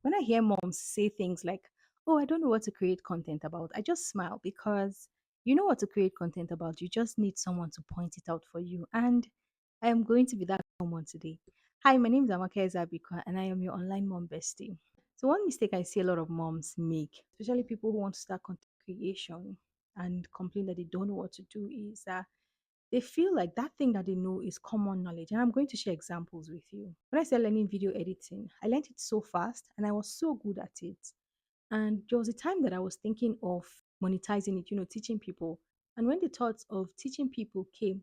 when I hear moms say things like, "Oh, I don't know what to create content about," I just smile because you know what to create content about. You just need someone to point it out for you. And I am going to be that someone today. Hi, my name is Amaka Ezeabikwa, and I am your online mom bestie. So, one mistake I see a lot of moms make, especially people who want to start content creation and complain that they don't know what to do, is that they feel like that thing that they know is common knowledge. And I'm going to share examples with you. When I started learning video editing, I learned it so fast and I was so good at it. And there was a time that I was thinking of monetizing it, teaching people. And when the thoughts of teaching people came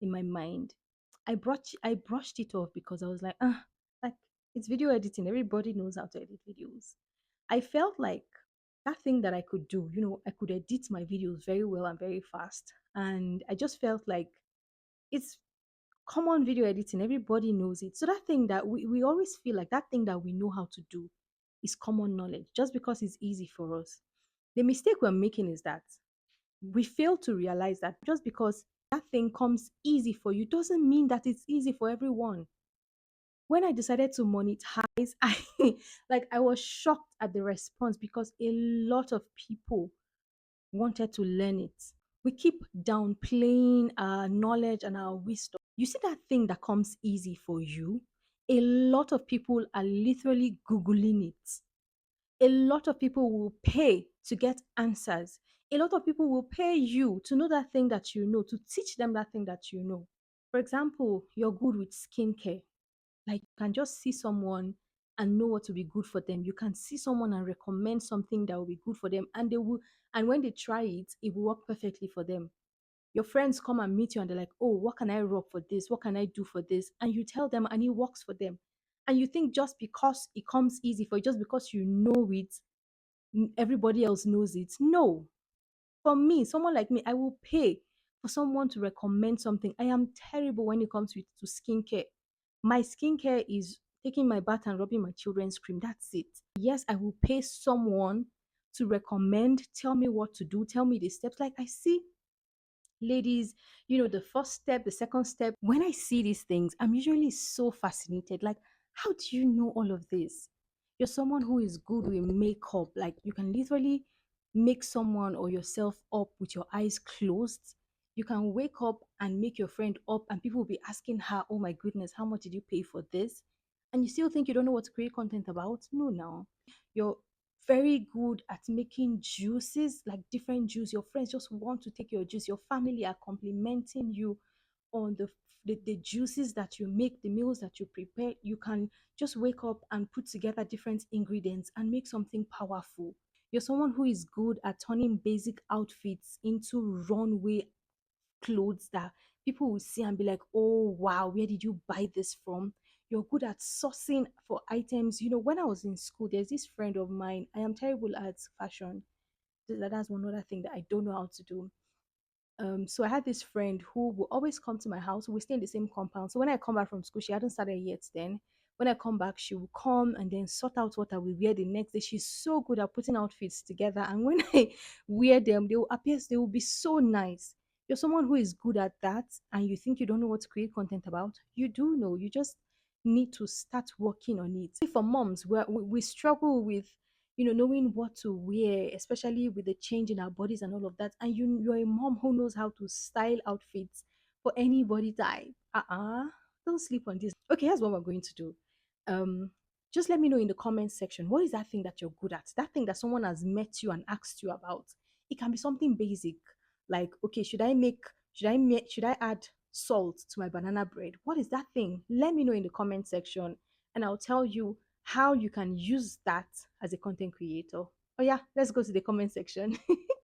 in my mind, I brushed it off because I was like it's video editing. Everybody knows how to edit videos. I felt like that thing that I could do, I could edit my videos very well and very fast. And I just felt like it's common video editing. Everybody knows it. So that thing that we always feel like that thing that we know how to do is common knowledge just because it's easy for us. The mistake we're making is that we fail to realize that just because that thing comes easy for you doesn't mean that it's easy for everyone. When I decided to monetize, I was shocked at the response because a lot of people wanted to learn it. We keep downplaying our knowledge and our wisdom. You see that thing that comes easy for you? A lot of people are literally Googling it. A lot of people will pay to get answers. A lot of people will pay you to know that thing that you know, to teach them that thing that you know. For example, you're good with skincare. Like you can just see someone and know what will be good for them. You can see someone and recommend something that will be good for them, and they will. And when they try it, it will work perfectly for them. Your friends come and meet you, and they're like, "Oh, what can I rub for this? What can I do for this?" And you tell them, and it works for them. And you think just because it comes easy for you, just because you know it, everybody else knows it. No, for me, someone like me, I will pay for someone to recommend something. I am terrible when it comes to skincare. My skincare is taking my bath and rubbing my children's cream. That's it. Yes, I will pay someone to recommend, tell me what to do, tell me the steps. Like I see ladies, the first step, the second step. When I see these things, I'm usually so fascinated. Like, how do you know all of this? You're someone who is good with makeup. Like, you can literally make someone or yourself up with your eyes closed. You can wake up and make your friend up, and people will be asking her, "Oh my goodness, how much did you pay for this?" And you still think you don't know what to create content about? No, now. You're very good at making juices, like different juice. Your friends just want to take your juice. Your family are complimenting you on the juices that you make, the meals that you prepare. You can just wake up and put together different ingredients and make something powerful. You're someone who is good at turning basic outfits into runway clothes that people will see and be like, "Oh, wow, where did you buy this from?" You're good at sourcing for items. When I was in school, there's this friend of mine. I am terrible at fashion. That's one other thing that I don't know how to do. So I had this friend who will always come to my house. We stay in the same compound. So when I come back from school, she hadn't started yet then. When I come back, she will come and then sort out what I will wear the next day. She's so good at putting outfits together. And when I wear them, they will be so nice. You're someone who is good at that, and you think you don't know what to create content about. You do know. You just need to start working on it. For moms, we struggle with knowing what to wear, especially with the change in our bodies and all of that. And you're a mom who knows how to style outfits for any body type. Don't sleep on this. Okay, here's what we're going to do. Um, just let me know in the comment section, what is that thing that you're good at? That thing that someone has met you and asked you about. It can be something basic, like, okay, should I add salt to my banana bread? What is that thing? Let me know in the comment section, and I'll tell you how you can use that as a content creator. Oh yeah, let's go to the comment section.